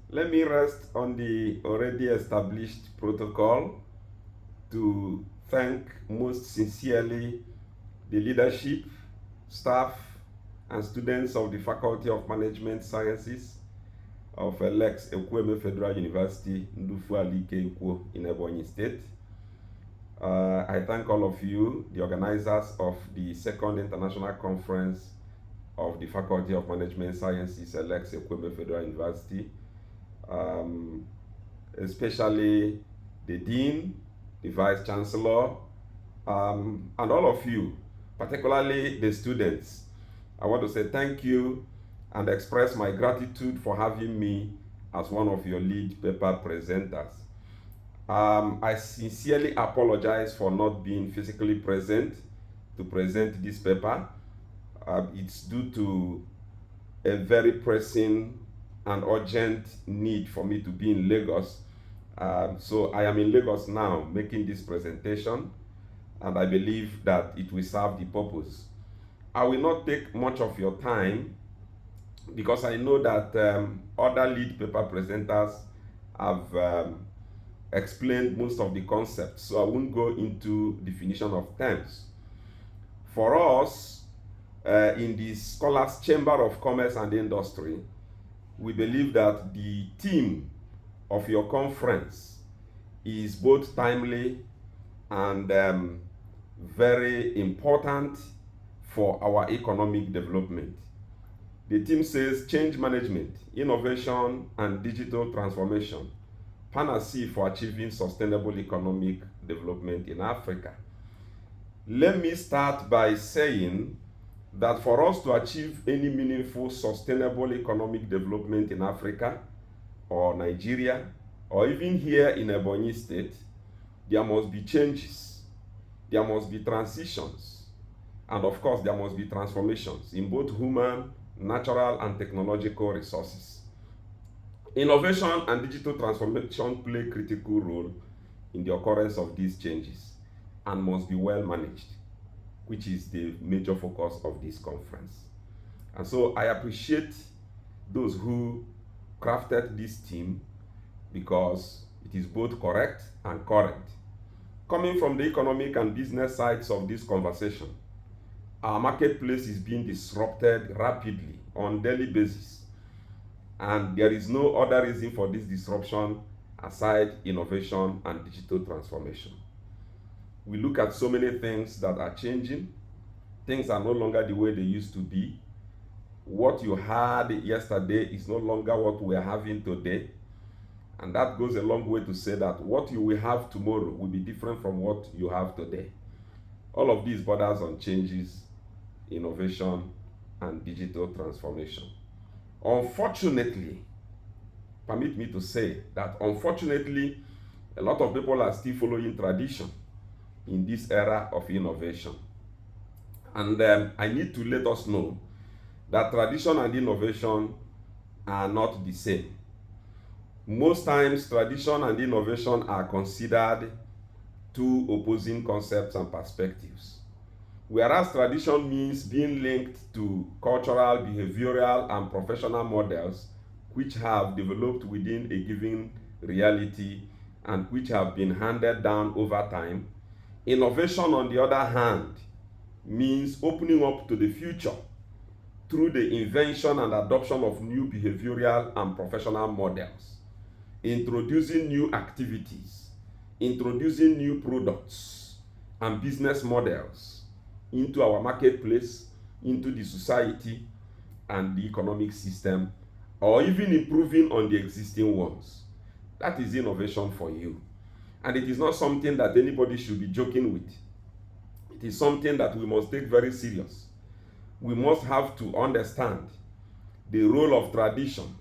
Let me rest on the already established protocol to thank most sincerely the leadership, staff, and students of the Faculty of Management Sciences of Lex Ekwueme Federal University, Nduka in Ebonyi State. I thank all of you, the organizers of the second international conference of the Faculty of Management Sciences, Lex Ekwueme Federal University, especially the Dean, the Vice Chancellor, and all of you, particularly the students. I want to say thank you and express my gratitude for having me as one of your lead paper presenters. I sincerely apologize for not being physically present to present this paper. It's due to a very pressing and urgent need for me to be in Lagos. So I am in Lagos now making this presentation, and I believe that it will serve the purpose. I will not take much of your time because I know that other lead paper presenters have explained most of the concepts, so I won't go into definition of terms. For us, in the Scholars Chamber of Commerce and Industry, we believe that the theme of your conference is both timely and very important for our economic development. The theme says change management, innovation, and digital transformation, panacea for achieving sustainable economic development in Africa. Let me start by saying that for us to achieve any meaningful sustainable economic development in Africa or Nigeria or even here in Ebonyi State, there must be changes, there must be transitions, and of course there must be transformations in both human, natural, and technological resources. Innovation and digital transformation play a critical role in the occurrence of these changes and must be well managed, which is the major focus of this conference. And so I appreciate those who crafted this theme because it is both correct and current. Coming from the economic and business sides of this conversation, our marketplace is being disrupted rapidly on a daily basis, and there is no other reason for this disruption aside innovation and digital transformation. We look at so many things that are changing. Things are no longer the way they used to be. What you had yesterday is no longer what we are having today. And that goes a long way to say that what you will have tomorrow will be different from what you have today. All of these borders on changes, innovation, and digital transformation. Unfortunately, permit me to say that unfortunately, a lot of people are still following tradition in this era of innovation. And I need to let us know that tradition and innovation are not the same. Most times, tradition and innovation are considered two opposing concepts and perspectives. Whereas tradition means being linked to cultural, behavioral, and professional models which have developed within a given reality and which have been handed down over time. Innovation, on the other hand, means opening up to the future through the invention and adoption of new behavioral and professional models, introducing new activities, introducing new products and business models into our marketplace, into the society and the economic system, or even improving on the existing ones. That is innovation for you. And it is not something that anybody should be joking with. It is something that we must take very serious. We must have to understand the role of tradition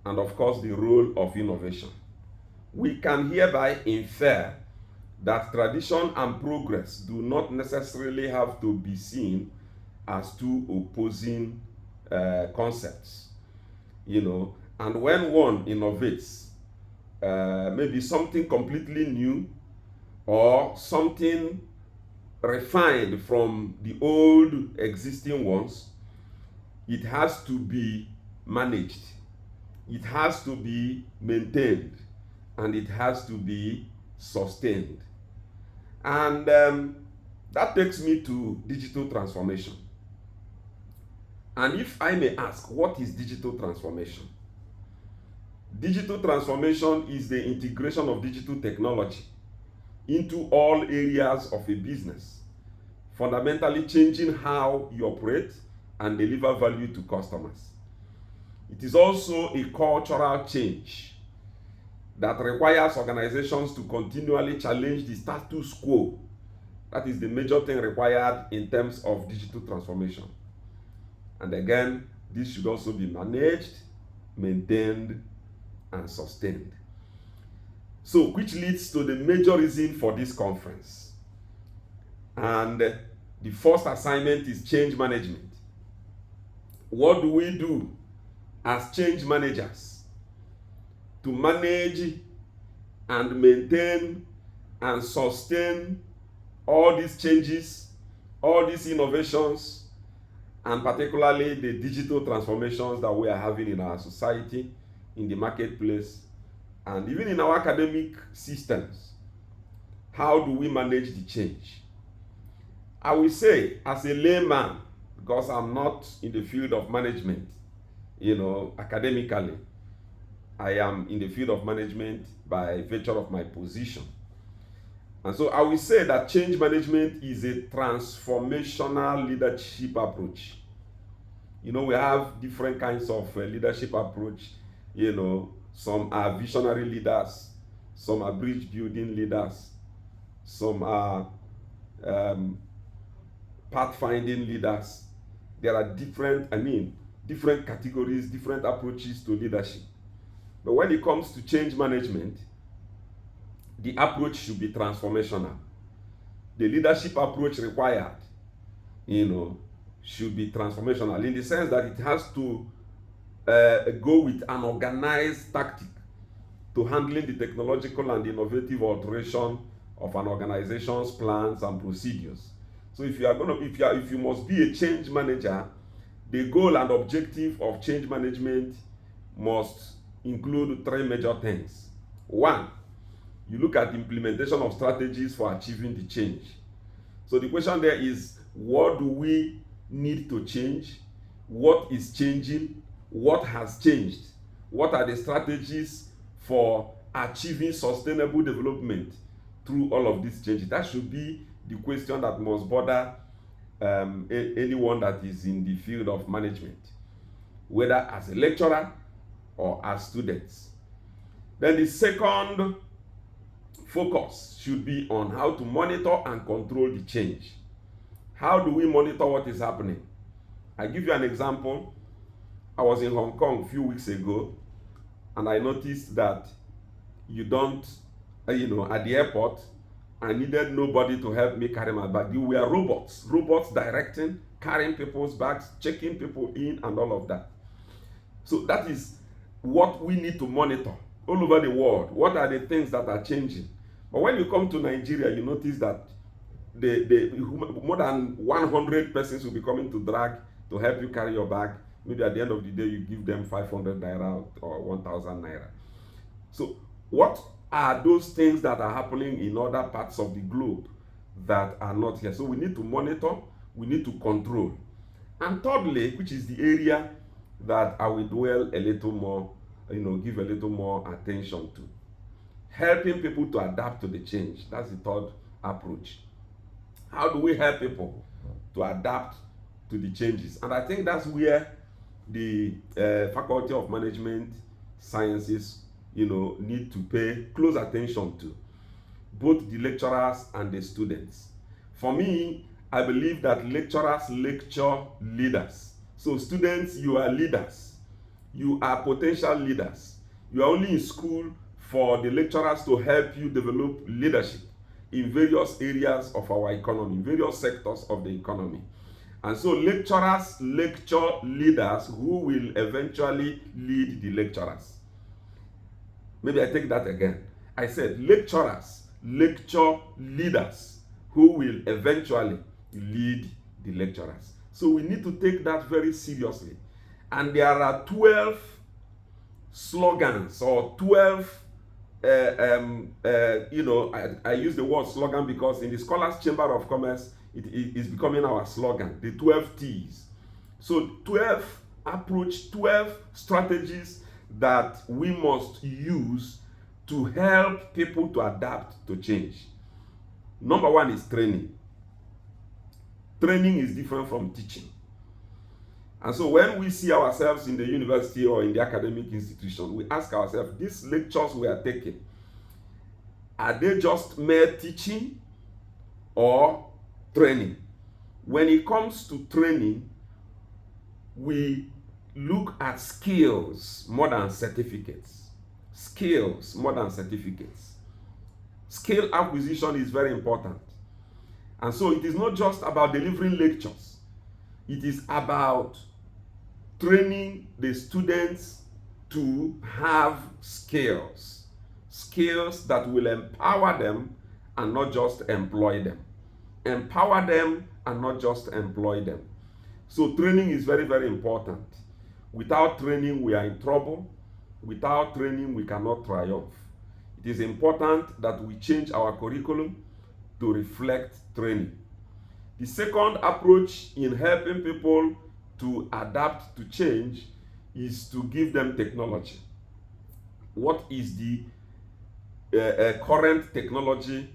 and of course the role of innovation. We can hereby infer that tradition and progress do not necessarily have to be seen as two opposing concepts. And when one innovates, maybe something completely new or something refined from the old existing ones, it has to be managed. it has to be maintained, and it has to be sustained. And that takes me to digital transformation. And if I may ask, what is digital transformation? Digital transformation is the integration of digital technology into all areas of a business, fundamentally changing how you operate and deliver value to customers. It is also a cultural change that requires organizations to continually challenge the status quo. That is the major thing required in terms of digital transformation. And again, this should also be managed, maintained, and sustained. So, which leads to the major reason for this conference. And the first assignment is change management. What do we do as change managers to manage and maintain and sustain all these changes, all these innovations, and particularly the digital transformations that we are having in our society, in the marketplace, and even in our academic systems? How do we manage the change? I will say, as a layman, because I'm not in the field of management, academically, I am in the field of management by virtue of my position. And so I will say that change management is a transformational leadership approach. We have different kinds of leadership approach. Some are visionary leaders, some are bridge building leaders, some are pathfinding leaders. There are different categories, different approaches to leadership. But when it comes to change management, the approach should be transformational. The leadership approach required, should be transformational in the sense that it has to go with an organized tactic to handling the technological and innovative alteration of an organization's plans and procedures. So if you must be a change manager, the goal and objective of change management must include three major things. One, you look at the implementation of strategies for achieving the change. So the question there is, what do we need to change? What is changing? What has changed? What are the strategies for achieving sustainable development through all of these changes? That should be the question that must bother anyone that is in the field of management, whether as a lecturer or as students. Then the second focus should be on how to monitor and control the change. How do we monitor what is happening? I give you an example. I was in Hong Kong a few weeks ago, and I noticed that at the airport, I needed nobody to help me carry my bag. There were robots directing, carrying people's bags, checking people in, and all of that. So that is what we need to monitor all over the world. What are the things that are changing? But when you come to Nigeria, you notice that more than 100 persons will be coming to drag to help you carry your bag. Maybe at the end of the day, you give them 500 naira or 1,000 naira. So what are those things that are happening in other parts of the globe that are not here? So we need to monitor, we need to control. And thirdly, which is the area that I will dwell a little more, give a little more attention to, helping people to adapt to the change. That's the third approach. How do we help people to adapt to the changes? And I think that's where the Faculty of Management Sciences need to pay close attention to, both the lecturers and the students. For me, I believe that lecturers lecture leaders. So students, you are leaders. You are potential leaders. You are only in school for the lecturers to help you develop leadership in various areas of our economy, various sectors of the economy. And so lecturers lecture leaders who will eventually lead the lecturers. Maybe I take that again. I said lecturers lecture leaders who will eventually lead the lecturers. So we need to take that very seriously. And there are 12 slogans or 12 I use the word slogan because in the Scholars Chamber of Commerce, it is becoming our slogan, the 12 T's. So 12 approach, 12 strategies that we must use to help people to adapt to change. Number one is training. Training is different from teaching. And so when we see ourselves in the university or in the academic institution, we ask ourselves, these lectures we are taking, are they just mere teaching or training? When it comes to training, we look at skills more than certificates. Skills more than certificates. Skill acquisition is very important. And so it is not just about delivering lectures. It is about training the students to have skills. Skills that will empower them and not just employ them. Empower them and not just employ them. So training is very, very important. Without training, we are in trouble. Without training, we cannot triumph. It is important that we change our curriculum to reflect training. The second approach in helping people to adapt to change is to give them technology. What is the current technology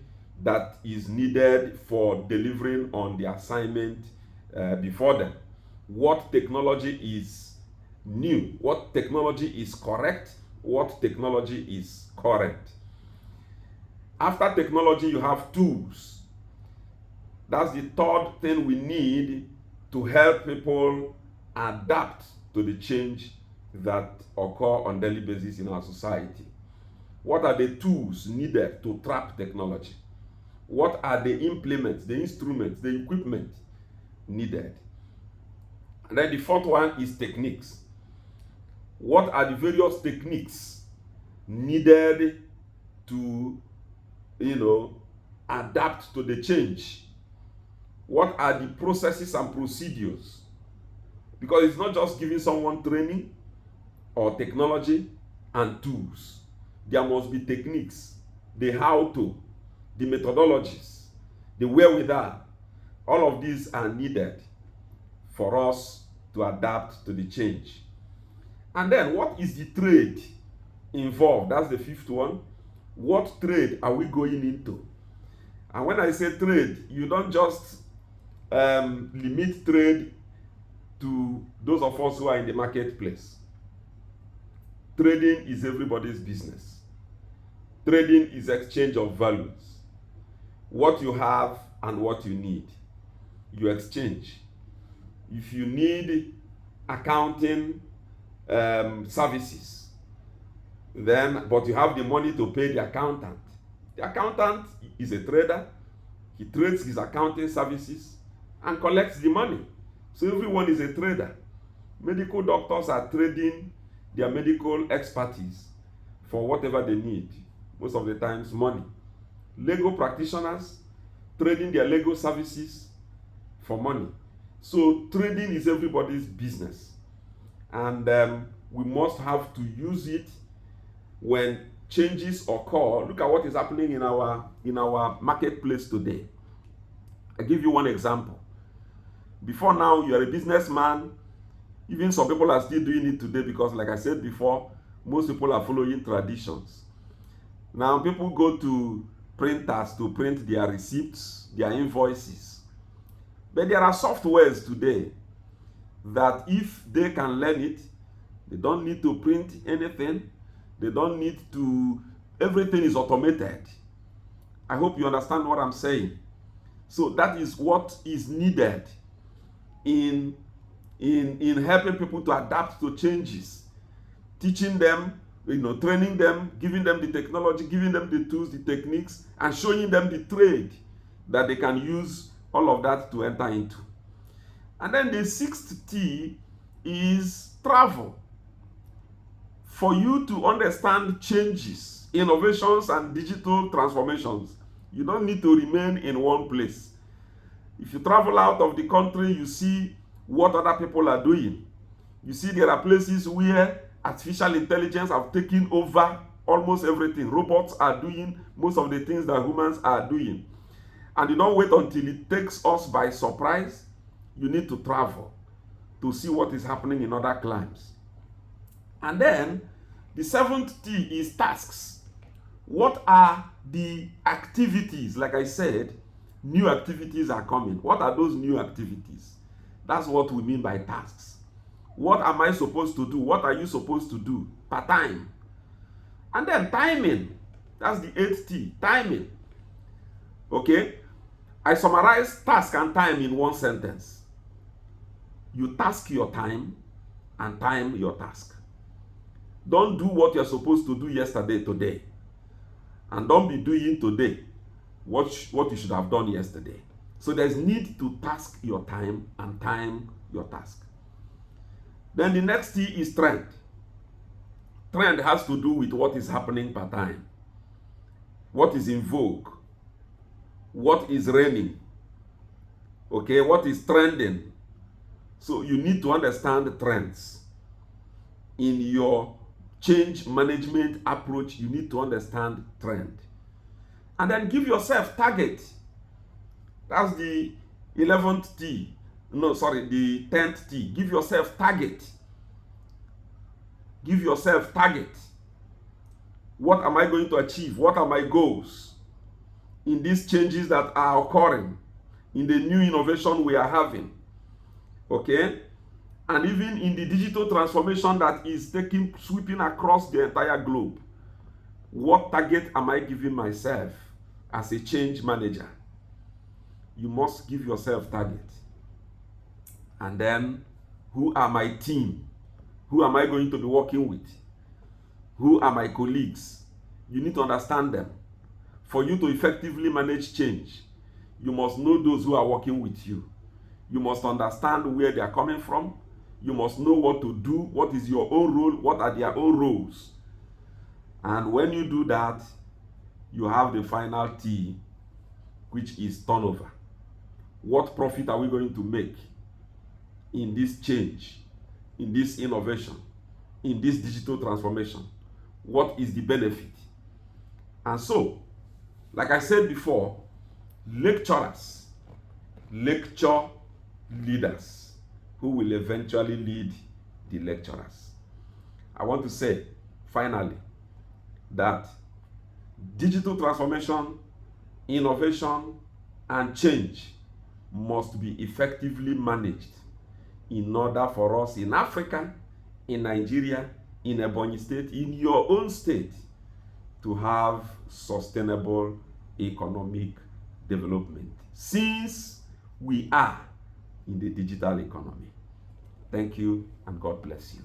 that is needed for delivering on the assignment before them? What technology is new? What technology is correct? What technology is current? After technology, you have tools. That's the third thing we need to help people adapt to the change that occur on a daily basis in our society. What are the tools needed to trap technology? What are the implements, the instruments, the equipment needed? And then the fourth one is techniques. What are the various techniques needed to, adapt to the change? What are the processes and procedures? Because it's not just giving someone training or technology and tools. There must be techniques, the how-to, the methodologies, the wherewithal. All of these are needed for us to adapt to the change. And then what is the trade involved? That's the fifth one. What trade are we going into? And when I say trade, you don't just limit trade to those of us who are in the marketplace. Trading is everybody's business. Trading is exchange of values. What you have and what you need, you exchange. If you need accounting services, but you have the money to pay the accountant is a trader. He trades his accounting services and collects the money. So everyone is a trader. Medical doctors are trading their medical expertise for whatever they need. Most of the times, money. Legal practitioners trading their legal services for money. So trading is everybody's business. And we must have to use it when changes occur. Look at what is happening in our marketplace today. I give you one example. Before now, you are a businessman. Even some people are still doing it today because, like I said before, most people are following traditions. Now, people go to printers to print their receipts, their invoices. But there are softwares today that if they can learn it, they don't need to print anything. They don't need to, everything is automated. I hope you understand what I'm saying. So that is what is needed in helping people to adapt to changes. Teaching them, training them, giving them the technology, giving them the tools, the techniques, and showing them the trade that they can use all of that to enter into. And then the sixth T is travel. For you to understand changes, innovations, and digital transformations, you don't need to remain in one place. If you travel out of the country, you see what other people are doing. You see there are places where Artificial intelligence have taken over almost everything. Robots are doing most of the things that humans are doing. And you don't wait until it takes us by surprise. You need to travel to see what is happening in other climes. And then the seventh T is tasks. What are the activities? Like I said, new activities are coming. What are those new activities? That's what we mean by tasks. What am I supposed to do? What are you supposed to do per time? And then timing. That's the eighth T, timing. Okay? I summarize task and time in one sentence. You task your time and time your task. Don't do what you're supposed to do yesterday today. And don't be doing today what you should have done yesterday. So there's need to task your time and time your task. Then the next T is trend. Trend has to do with what is happening per time. What is in vogue? What is reigning? Okay, what is trending? So you need to understand the trends. In your change management approach, you need to understand trend. And then give yourself target. That's the 11th T. No, sorry, the 10th T. Give yourself target. Give yourself target. What am I going to achieve? What are my goals in these changes that are occurring, in the new innovation we are having? Okay? And even in the digital transformation that is sweeping across the entire globe. What target am I giving myself as a change manager? You must give yourself target. And then, who are my team? Who am I going to be working with? Who are my colleagues? You need to understand them. For you to effectively manage change, you must know those who are working with you. You must understand where they are coming from. You must know what to do, what is your own role, what are their own roles. And when you do that, you have the final T, which is turnover. What profit are we going to make in this change, in this innovation, in this digital transformation? What is the benefit? And so, like I said before, lecturers lecture leaders who will eventually lead the lecturers. I want to say, finally, that digital transformation, innovation, and change must be effectively managed in order for us in Africa, in Nigeria, in Ebonyi State, in your own state, to have sustainable economic development, since we are in the digital economy. Thank you, and God bless you.